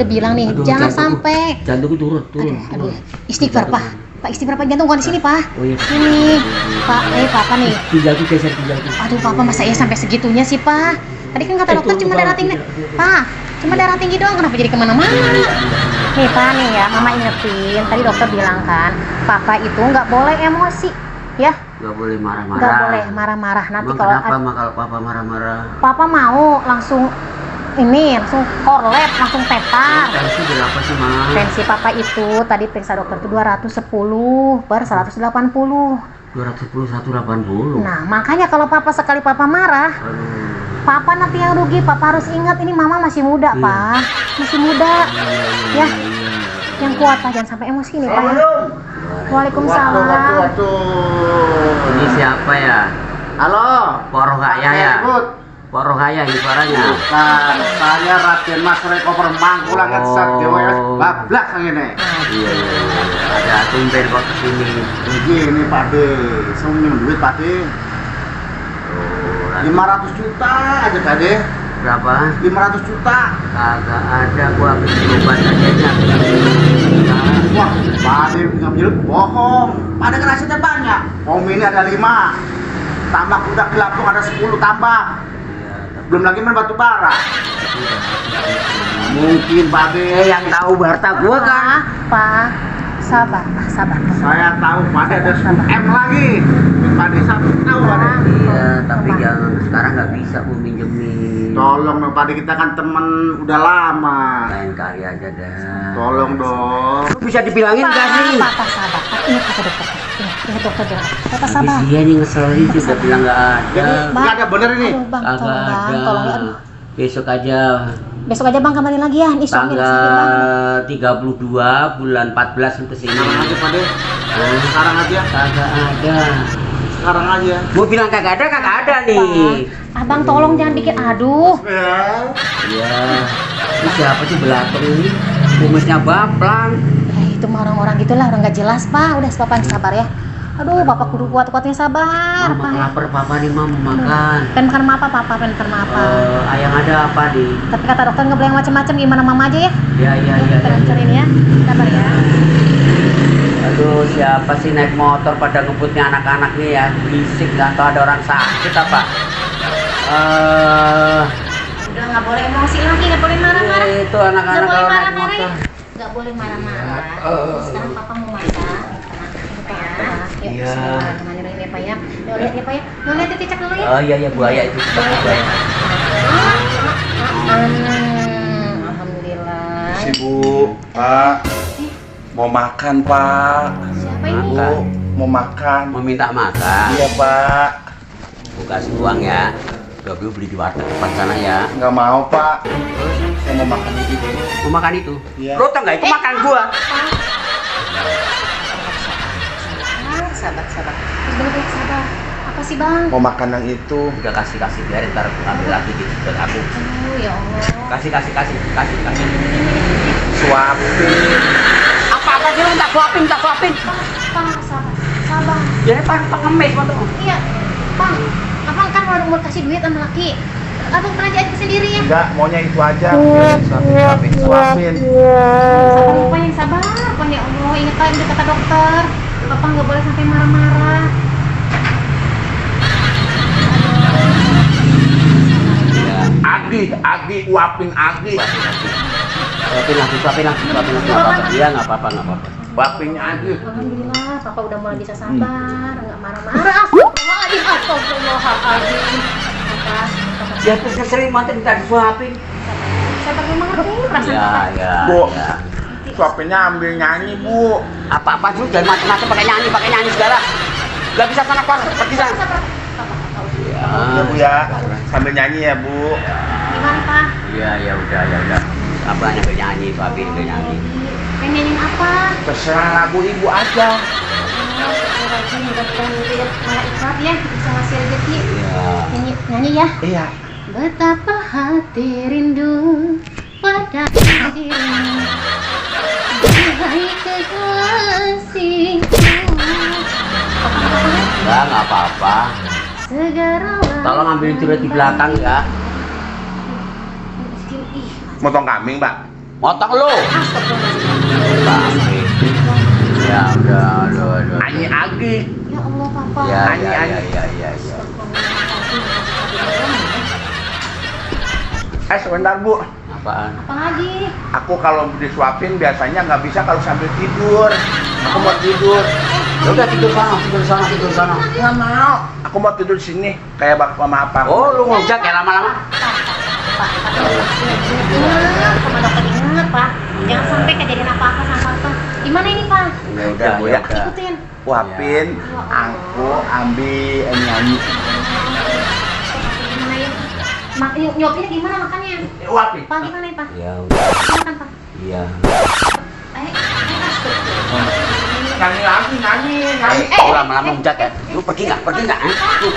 udah bilang nih, Aduh, jangan jantungku- sampai. Jantungku turun. Aduh, istighfar pak. Pak istighfar pak, jantung bukan di sini pak. Oh iya. Sini, pak. Papa nih. Ginjalku geser ginjalku. Aduh, papa masa ya sampai segitunya sih pak? Tadi kan kata dokter Turun, cuma Pak. darah tinggi. Pak, cuma darah tinggi doang, kenapa jadi kemana-mana? Nih pak nih ya, mama ingetin. Tadi dokter bilang kan, papa itu nggak boleh emosi, ya? Gak boleh marah-marah. Nggak boleh marah-marah. Nanti Emang kalau kenapa kalau papa marah-marah? papa mau langsung langsung korlap, langsung tetar. Tensi berapa sih, Ma? Tensi papa itu tadi periksa dokter tuh 210 per 180. 210 180. Nah, makanya kalau papa sekali papa marah, Aduh. papa nanti yang rugi. Papa harus ingat ini mama masih muda, Iya. Pak. Masih muda. Ya. Yang kuat, Pak. Jangan sampai emosi nih, Pak. Ya. Waalaikumsalam. Ini siapa ya? Halo. Poroh Kaya ya? Ikut. Poroh Kaya ini suaranya. Bukan, saya Raden Mas Rekover Mangkulangan Oh. Satya bablas ini. Iya. Ada tumben kok kesini. Begini Pak De, saya minjem duit Pak De. Oh, 500 juta aja Pak De. berapa? 500 juta. Kagak ada, gua habis berobat aja. Wah, Pak De ngambil bohong. Pak De kan asetnya banyak. Om ini ada 5. Tambah kuda di Lampung ada 10 tambah. Belum lagi main batu bara. Mungkin Pak De Yang tahu harta gua kan. Pak. Sabar, Pak. Sabar. saya tahu Pak De ada 10 M lagi. Pak De tahu Pak De. Iya, tapi jangan sekarang nggak bisa gua minjemin. Tolong dong Pak De, kita kan temen udah lama. Lain kali aja dah. Tolong dong. Lu bisa dibilangin Pak, gak sih? Pak, sabar. Pak, ingat kata dokter. Ingat dokter bilang. Bapak Tapi sabar. dia nih ngeselin juga bilang nggak Jadi ada. nggak ada bener ini. Aduh, Bang, Kagak tolong, Bang. ada. Tolong ya. Aduh. Besok aja Besok aja Bang kembali lagi ya. Ini suami lagi sakit, Bang. tanggal 32 bulan 14 ke sini. Sekarang aja Pak De. Hah? Sekarang aja. Kagak ada. Sekarang aja. Gua bilang kagak ada nih. Pak, Abang tolong jangan bikin aduh. Ya. Iya. Ini siapa sih belatung ini? Kumisnya baplang. Itu mah orang-orang gitulah, orang nggak jelas, Pak. Udah Bapak sabar ya. Aduh, Bapak kudu kuat-kuatnya sabar, Mama Pak. lapar, papa nih mau makan. Pengen makan apa, Papa? Pengen makan apa? Ayang ada apa di? Tapi kata dokter nggak boleh yang macam-macam, gimana Mama aja ya? Iya. Kita hancurin ya. Sabar ya. Aduh, siapa sih naik motor pada ngebutnya anak-anak nih ya? Bisik, nggak tahu ada orang sakit apa? Udah nggak boleh emosi lagi, nggak boleh marah-marah. Itu anak-anak Nggak boleh kalau naik marah-marah ya. motor. Nggak boleh marah-marah. Sekarang Papa mau masak. Yuk, Iya. bismillahirrahmanirrahim ya Pak ya. Yuk lihat ya Pak ya. Mau lihat cicak dulu ya. Oh iya buaya itu. Buaya. Alhamdulillah. Si Bu, Pak, mau makan Pak. Siapa ini? Bu, mau makan. Mau minta makan. Iya Pak. Buka uang ya. Gak beli di warteg depan sana ya. Nggak mau Pak. Saya mau makan itu. Mau makan itu? Iya. Lo tau nggak itu makan gua? Sabar. Terus bener sabar. Apa sih Bang? Mau makan yang itu. Udah kasih biarin ntar aku ambil lagi di buat aku. Aduh ya Allah. Kasih. Suapin. Apa sih lo minta suapin? Bang, sabar. Ya pengemis waktu. Iya, Bang. Abang kan mau kasih duit sama laki. Abang belanja aja sendiri ya. Enggak, maunya itu aja. Suapin. Sabar lupa yang sabar. Bang ya Allah, ingat lagi udah kata dokter. Bapak nggak boleh sampai marah-marah. Agi, uapin Agi. Suapin lagi. Iya nggak apa-apa. Uapin Agi. Alhamdulillah, Papa udah mulai bisa sabar, nggak marah-marah. Astagfirullahaladzim. Papa, Ya terus sering mati minta disuapin. sabar memang perasaan Papa. Bu, suapinnya ambil nyanyi Bu. Apa dulu jangan macam-macam pakai nyanyi segala. Gak bisa sana keluar pergi sana. Sabar. Papa, tahu. Iya Bu ya. Sambil nyanyi ya Bu. Gimana Pak? Iya udah. Apa nyampe nyanyi, suapin ke nyanyi. Pengen nyanyiin apa? Terserah lagu Ibu aja. Rajin mudah-mudahan lihat malaikat ya bisa ngasih rezeki. Iya. Nyanyi ya. Iya. Betapa hati rindu pada dirimu, hai kekasihku. Nggak apa-apa. Segera Tolong ambilin turut di belakang ya. Motong kambing Pak. Motong lu. Bangke. Ya udah, aduh. Ani Agi. Ya Allah, Papa. Ya. Sebentar Bu. Apaan? Apa lagi? Aku kalau disuapin biasanya nggak bisa kalau sambil tidur. Aku mau tidur. Ya udah tidur sana. Nggak mau. Aku mau tidur sini kayak bapak sama apa. Oh, lu ngejak ya lama-lama. Pak, ingat sama dokter, ingat Pak. Jangan sampai kejadian apa-apa sama Papa. Gimana ini Pak? Ya udah, Bu, ya ya. udah. Ikutin. Wapin, aku ambil nyanyi. Gimana ya? Nyopinnya gimana makannya? Wapin. Pak, gimana ya Pak? Ya udah. Makan Pak. Iya. Nyanyi lagi, nyanyi. Lama-lama ngejak ya. Lu pergi nggak? Lu